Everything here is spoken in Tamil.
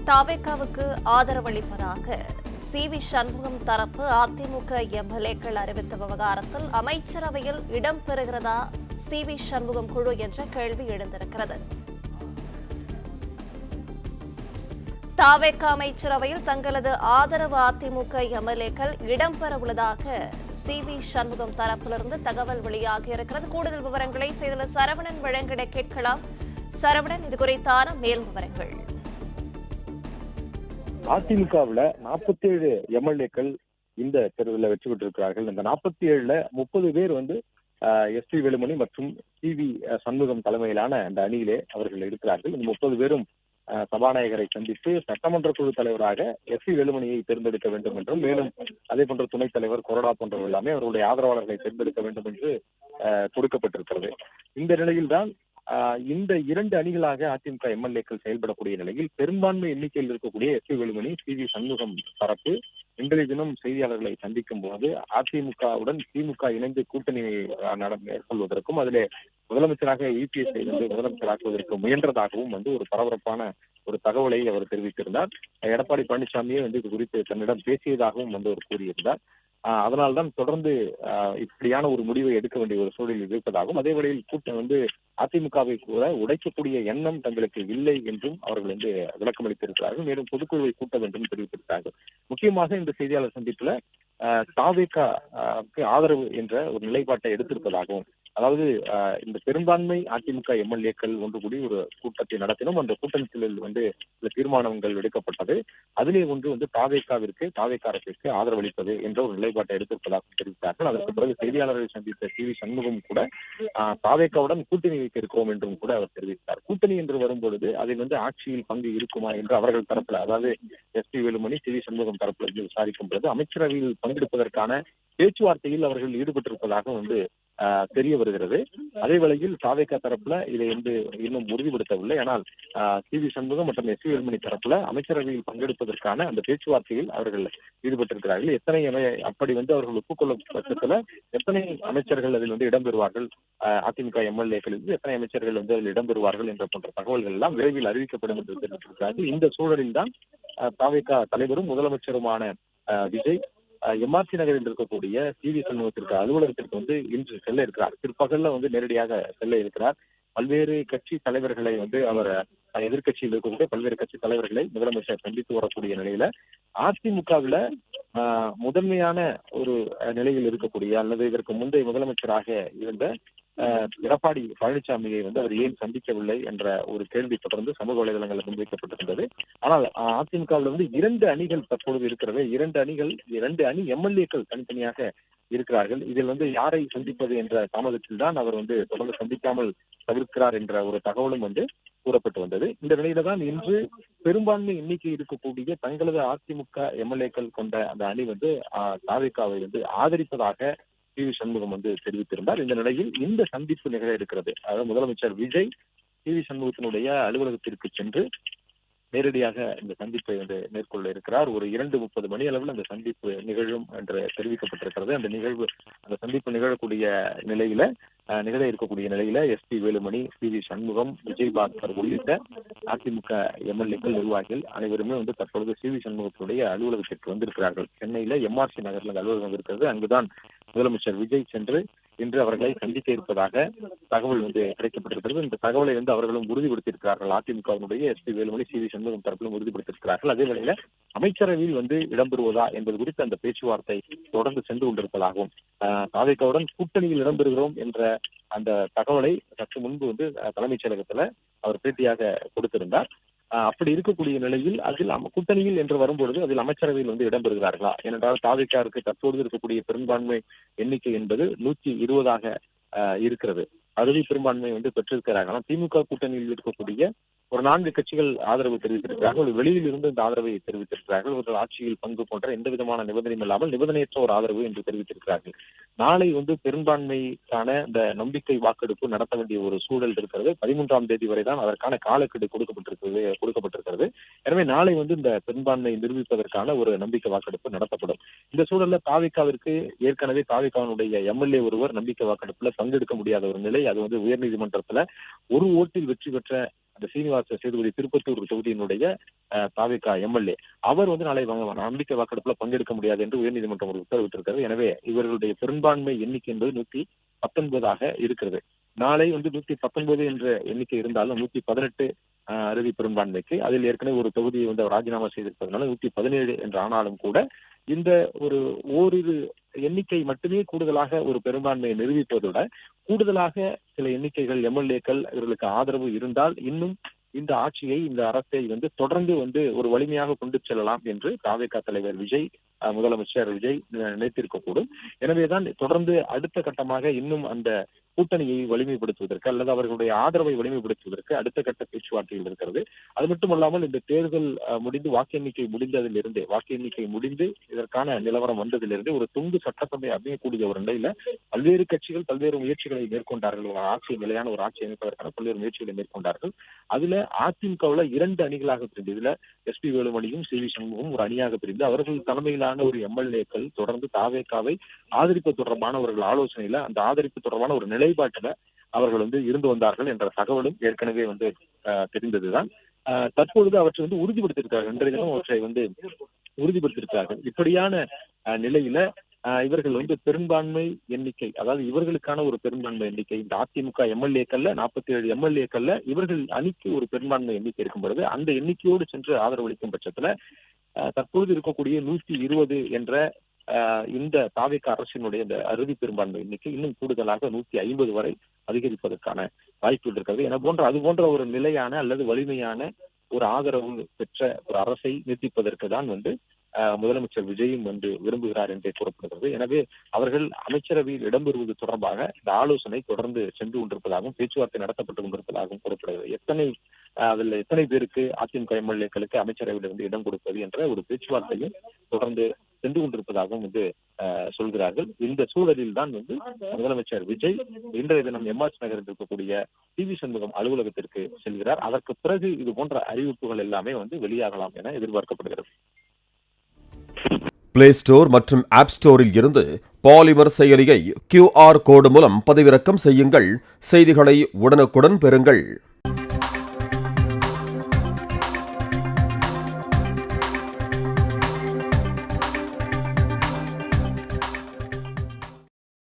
தாவேகாவுக்கு ஆதரவளிப்பதாக சி.வி. சண்முகம் தரப்பு அதிமுக எம்எல்ஏக்கள் அறிவித்த விவகாரத்தில் அமைச்சரவையில் இடம்பெறுகிறதா சி.வி. சண்முகம் குழு என்ற கேள்வி எழுந்திருக்கிறது. தாவேகா அமைச்சரவையில் தங்களது ஆதரவு அதிமுக எம்எல்ஏக்கள் இடம்பெறவுள்ளதாக சி.வி. சண்முகம் தரப்பிலிருந்து தகவல் வெளியாகியிருக்கிறது. கூடுதல் விவரங்களை செய்தியாளர் சரவணன் வழங்கிட கேட்கலாம். சரவணன், இது குறித்தான மேல் விவரங்கள். அதிமுகவுல 47 எம்எல்ஏக்கள் இந்த தேர்தலில் வெற்றி பெற்றிருக்கிறார்கள். இந்த 47ல 30 பேர் எஸ்.பி. வேலுமணி மற்றும் சி.வி. சண்முகம் தலைமையிலான அந்த அணியிலே அவர்கள் இருக்கிறார்கள். இந்த 30 பேரும் சபாநாயகரை சந்தித்து சட்டமன்ற குழு தலைவராக எஸ்.பி. வேலுமணியை தேர்ந்தெடுக்க வேண்டும் என்றும், மேலும் அதே போன்ற துணைத் தலைவர் கொறடா போன்றவர்கள் எல்லாமே அவருடைய ஆதரவாளர்களை தேர்ந்தெடுக்க வேண்டும் என்று கொடுக்கப்பட்டிருக்கிறது. இந்த நிலையில்தான் இந்த 2 அணிகளாக அதிமுக எம்எல்ஏக்கள் செயல்படக்கூடிய நிலையில் பெரும்பான்மை எண்ணிக்கையில் இருக்கக்கூடிய எஸ்.பி. வேலுமணி, சி.வி. சண்முகம் தரப்பு இன்றைய தினம் செய்தியாளர்களை சந்திக்கும் போது அதிமுகவுடன் திமுக இணைந்து கூட்டணி மேற்கொள்வதற்கும் அதிலே முதலமைச்சராக இபிஎஸ்ஐ முதலமைச்சராக்குவதற்கு முயன்றதாகவும் ஒரு பரபரப்பான ஒரு தகவலை அவர் தெரிவித்திருந்தார். எடப்பாடி பழனிசாமியே இது குறித்து தன்னிடம் பேசியதாகவும் அவர் கூறியிருந்தார். அதனால்தான் தொடர்ந்து இப்படியான ஒரு முடிவை எடுக்க வேண்டிய ஒரு சூழலில் இருப்பதாகவும், அதே வேளையில் கூட்டம் அதிமுகவை கூட உடைக்கக்கூடிய எண்ணம் தங்களுக்கு இல்லை என்றும் அவர்கள் விளக்கம் அளித்திருக்கிறார்கள். மேலும் பொதுக்குழுவை கூட்ட வேண்டும் தெரிவித்திருக்கிறார்கள். முக்கியமாக இந்த செய்தியாளர் சந்திப்புல தாவேகாவுக்கு ஆதரவு என்ற ஒரு நிலைப்பாட்டை எடுத்திருப்பதாகவும், அதாவது இந்த பெரும்பான்மை அதிமுக எம்எல்ஏக்கள் ஒன்று கூடி ஒரு கூட்டத்தை நடத்தினோம். அந்த கூட்டத்தில் சில தீர்மானங்கள் எடுக்கப்பட்டது. அதிலே தாவேகா அரசிற்கு ஆதரவளிப்பது என்ற ஒரு நிலைப்பாட்டை எடுத்திருப்பதாக தெரிவித்தார்கள். அதற்கு பிறகு செய்தியாளர்களை சந்தித்த சி.வி. சண்முகம் கூட தாவேகாவுடன் கூட்டணி வைக்க இருக்கிறோம் என்றும் கூட அவர் தெரிவித்தார். கூட்டணி என்று வரும்பொழுது அதில் ஆட்சியில் பங்கு இருக்குமா என்று அவர்கள் தரப்புல, அதாவது எஸ்.பி. வேலுமணி, சி.வி. சண்முகம் தரப்புல விசாரிக்கும் பொழுது அமைச்சரவையில் பங்கெடுப்பதற்கான பேச்சுவார்த்தையில் அவர்கள் ஈடுபட்டிருப்பதாக தெரிய வருகிறது. அதே வேளையில் தாவேகா தரப்புல இதை இன்னும் உறுதிப்படுத்தவில்லை. ஆனால் சி.வி. சண்முகம் மற்றும் எஸ்.பி. வேலுமணி தரப்புல அமைச்சரவையில் பங்கெடுப்பதற்கான அந்த பேச்சுவார்த்தையில் அவர்கள் ஈடுபட்டிருக்கிறார்கள். எத்தனை அப்படி அவர்கள் ஒப்புக்கொள்ளும் பட்சத்துல எத்தனை அமைச்சர்கள் அதில் இடம்பெறுவார்கள், அதிமுக எம்எல்ஏக்களில் எத்தனை அமைச்சர்கள் அதில் இடம்பெறுவார்கள் என்ற போன்ற தகவல்கள் எல்லாம் விரைவில் அறிவிக்கப்படும் என்று தெரிவித்திருக்கிறார்கள். இந்த சூழலில் தான் தாவேகா தலைவரும் முதலமைச்சருமான விஜய் எம்ஆர்சி நகரில் இருக்கக்கூடிய சி.வி. சண்முகத்திற்கு அலுவலகத்திற்கு இன்று செல்ல இருக்கிறார். பிற்பகல்ல நேரடியாக செல்ல இருக்கிறார். பல்வேறு கட்சி தலைவர்களை அவர் எதிர்கட்சியில் இருக்கக்கூடிய பல்வேறு கட்சி தலைவர்களை முதலமைச்சர் சந்தித்து வரக்கூடிய நிலையில அதிமுகவில் முதன்மையான ஒரு நிலையில் இருக்கக்கூடிய அல்லது இதற்கு முந்தைய முதலமைச்சராக இருந்த எடப்பாடி பழனிசாமியை அவர் ஏன் சந்திக்கவில்லை என்ற ஒரு கேள்வி தொடர்ந்து சமூக வலைதளங்களில் முன்வைக்கப்பட்டிருந்தது. ஆனால் அதிமுகவில் 2 அணிகள் தற்பொழுது இருக்கிறது. 2 அணி எம்எல்ஏக்கள் தனித்தனியாக இருக்கிறார்கள். இதில் யாரை சந்திப்பது என்ற தாமதத்தில் தான் அவர் தொடர்ந்து சந்திக்காமல் தவிர்க்கிறார் என்ற ஒரு தகவலும் கூறப்பட்டு வந்தது. இந்த நிலையில தான் இன்று பெரும்பான்மை எண்ணிக்கை இருக்கக்கூடிய தங்களது அதிமுக எம்எல்ஏக்கள் கொண்ட அந்த அணி தாவேகாவை ஆதரிப்பதாக சி.வி. சண்முகம் தெரிவித்திருந்தார். இந்த நிலையில் இந்த சந்திப்பு நிகழ இருக்கிறது. அதாவது முதலமைச்சர் விஜய் சி.வி. சண்முகத்தினுடைய அலுவலகத்திற்கு சென்று நேரடியாக இந்த சந்திப்பை மேற்கொள்ள இருக்கிறார். ஒரு 2:30 மணி அளவில் அந்த சந்திப்பு நிகழும் என்று தெரிவிக்கப்பட்டிருக்கிறது. அந்த சந்திப்பு நிகழ இருக்கக்கூடிய நிலையில எஸ்.பி. வேலுமணி, சி.வி. சண்முகம், விஜயபாஸ்கர் உள்ளிட்ட அதிமுக எம்எல்ஏக்கள், நிர்வாகிகள் அனைவருமே தற்பொழுது சி.வி. சண்முகத்தினுடைய அலுவலகத்திற்கு வந்திருக்கிறார்கள். சென்னையில எம்ஆர்சி நகர்ல அந்த அலுவலகம் இருக்கிறது. அங்குதான் முதலமைச்சர் விஜய் சென்று இன்று அவர்களை சந்திக்க இருப்பதாக தகவல் கிடைக்கப்பட்டிருக்கிறது. இந்த தகவலை அவர்களும் உறுதிப்படுத்தியிருக்கிறார்கள். அதிமுகவினுடைய எஸ்.பி. வேலுமணி, சி.வி. சண்முகம் தரப்பிலும் உறுதிப்படுத்தியிருக்கிறார்கள். அதே வேளையில அமைச்சரவையில் இடம்பெறுவதா என்பது குறித்து அந்த பேச்சுவார்த்தை தொடர்ந்து சென்று கொண்டிருப்பதாகவும், தாவேகாவுடன் கூட்டணியில் இடம்பெறுகிறோம் என்ற அந்த தகவலை சற்று முன்பு தலைமைச் செயலகத்துல அவர் பேட்டியாக கொடுத்திருந்தார். அப்படி இருக்கக்கூடிய நிலையில் அதில் கூட்டணியில் என்று வரும்பொழுது அதில் அமைச்சரவையில் இடம்பெறுகிறார்களா? ஏனென்றால் தாவேகாவுக்கு தற்போது இருக்கக்கூடிய பெரும்பான்மை எண்ணிக்கை என்பது 120 இருக்கிறது. அறுதி பெரும்பான்மை பெற்றிருக்கிறார்கள். ஆனால் திமுக கூட்டணியில் இருக்கக்கூடிய ஒரு 4 கட்சிகள் ஆதரவு தெரிவித்திருக்கிறார்கள். வெளியில் இருந்து இந்த ஆதரவை தெரிவித்திருக்கிறார்கள். ஒரு ஆட்சியில் பங்கு போன்ற எந்த விதமான நிபந்தனையும் இல்லாமல் நிபந்தனையற்ற ஒரு ஆதரவு என்று தெரிவித்திருக்கிறார்கள். நாளை பெரும்பான்மைக்கான இந்த நம்பிக்கை வாக்கெடுப்பு நடத்த வேண்டிய ஒரு சூழல் இருக்கிறது. 13ஆம் தேதி வரை தான் அதற்கான காலக்கெடு கொடுக்கப்பட்டிருக்கிறது. எனவே நாளை இந்த பெரும்பான்மை நிரூபிப்பதற்கான ஒரு நம்பிக்கை வாக்கெடுப்பு நடத்தப்படும். இந்த சூழல்ல தாவேகாவிற்கு ஏற்கனவே தாவேகாவினுடைய எம்எல்ஏ ஒருவர் நம்பிக்கை வாக்கெடுப்புல பங்கெடுக்க முடியாத ஒரு நிலை. அது உயர்நீதிமன்றத்துல ஒரு ஓட்டில் வெற்றி பெற்ற அந்த சீனிவாச சேதுபதி திருப்பத்தூர் தொகுதியினுடைய தாவேகா எம்எல்ஏ, அவர் வந்து நாளை நம்பிக்கை வாக்கெடுப்புல பங்கெடுக்க முடியாது என்று உயர்நீதிமன்றம் ஒரு உத்தரவிட்டிருக்கிறது. எனவே இவர்களுடைய பெரும்பான்மை எண்ணிக்கை என்பது 119 இருக்கிறது. நாளை வந்து 119 என்ற எண்ணிக்கை இருந்தாலும் 118 அறுதி பெரும்பான்மைக்கு, அதில் ஏற்கனவே ஒரு தொகுதியை வந்து அவர் ராஜினாமா செய்திருப்பதனால 117 என்று ஆனாலும் கூட இந்த ஓரிரு எண்ணிக்கை மட்டுமே கூடுதலாக ஒரு பெரும்பான்மையை நிரூபிப்பதோட கூடுதலாக சில எண்ணிக்கைகள் எம்எல்ஏக்கள் இவர்களுக்கு ஆதரவு இருந்தால் இன்னும் இந்த ஆட்சியை, இந்த அரசை வந்து தொடர்ந்து வந்து ஒரு வலிமையாக கொண்டு செல்லலாம் என்று தாவேகா தலைவர் விஜய், முதலமைச்சர் விஜய் நினைத்திருக்கக்கூடும். எனவேதான் தொடர்ந்து அடுத்த கட்டமாக இன்னும் அந்த கூட்டணியை வலிமைப்படுத்துவதற்கு அல்லது அவர்களுடைய ஆதரவை வலிமைப்படுத்துவதற்கு அடுத்த கட்ட பேச்சுவார்த்தைகள் இருக்கிறது. அது மட்டுமல்லாமல் இந்த தேர்தல் முடிந்து வாக்கு எண்ணிக்கை முடிந்து இதற்கான நிலவரம் வந்ததிலிருந்து ஒரு தொங்கு சட்டசபை அமையக்கூடிய ஒரு நிலையில பல்வேறு கட்சிகள் பல்வேறு முயற்சிகளை மேற்கொண்டார்கள். நிலையான ஒரு ஆட்சி அமைப்பதற்கான பல்வேறு முயற்சிகளை மேற்கொண்டார்கள். அதுல அதிமுகவுல 2 அணிகளாக பிரிந்து, இதுல எஸ்பி வேலுமணியும் சி.வி. சண்முகம் ஒரு அணியாக பிரிந்து அவர்கள் தலைமையிலான ஒரு எம்எல்ஏக்கள் தொடர்ந்து தாவேகாவை ஆதரிப்பு தொடர்பான ஒரு ஆலோசனையில, அந்த ஆதரிப்பு தொடர்பான ஒரு நிலைப்பாட்டுல அவர்கள் வந்து இருந்து வந்தார்கள் என்ற தகவலும் ஏற்கனவே வந்து தெரிந்ததுதான். தற்பொழுது அவற்றை வந்து உறுதிப்படுத்தியிருக்கிறார்கள். இன்றைய தினம் அவற்றை வந்து உறுதிப்படுத்தியிருக்கிறார்கள். இப்படியான நிலையில இவர்கள் வந்து பெரும்பான்மை எண்ணிக்கை, அதாவது இவர்களுக்கான ஒரு பெரும்பான்மை எண்ணிக்கை, இந்த அதிமுக எம்எல்ஏக்கள்ல 47 எம்எல்ஏக்கள்ல இவர்கள் அணிக்கு ஒரு பெரும்பான்மை எண்ணிக்கை இருக்கும் பொழுது அந்த எண்ணிக்கையோடு சென்று ஆதரவளிக்கும் பட்சத்துல தற்பொழுது இருக்கக்கூடிய 120 என்ற இந்த தாவேகா அரசினுடைய இந்த அறுதி பெரும்பான்மை எண்ணிக்கை இன்னும் கூடுதலாக 150 வரை அதிகரிப்பதற்கான வாய்ப்புகள் இருக்கிறது. அது போன்ற ஒரு நிலையான அல்லது வலிமையான ஒரு ஆதரவு பெற்ற ஒரு அரசை நீட்டிப்பதற்கு தான் வந்து முதலமைச்சர் விஜயும் வந்து விரும்புகிறார் என்றே கூறப்படுகிறது. எனவே அவர்கள் அமைச்சரவையில் இடம்பெறுவது தொடர்பாக இந்த ஆலோசனை தொடர்ந்து சென்று கொண்டிருப்பதாகவும் பேச்சுவார்த்தை நடத்தப்பட்டு கொண்டிருப்பதாகவும் கூறப்படுகிறது. அதில் எத்தனை பேருக்கு அதிமுக எம்எல்ஏக்களுக்கு அமைச்சரவையில் இருந்து இடம் கொடுப்பது என்ற ஒரு பேச்சுவார்த்தையும் தொடர்ந்து சென்று கொண்டிருப்பதாகவும் வந்து சொல்கிறார்கள். இந்த சூழலில் தான் வந்து முதலமைச்சர் விஜய் இன்றைய தினம் எம்ஆர்ஸ் நகரில் இருக்கக்கூடிய சி.வி. சண்முகம் அலுவலகத்திற்கு செல்கிறார். அதற்கு பிறகு இது போன்ற அறிவிப்புகள் எல்லாமே வந்து வெளியாகலாம் என எதிர்பார்க்கப்படுகிறது. பிளே ஸ்டோர் மற்றும் ஆப் ஸ்டோரில் இருந்து பாலிமர் செயலியை QR கோடு மூலம் பதிவிறக்கம் செய்யுங்கள். செய்திகளை உடனுக்குடன் பெறுங்கள்.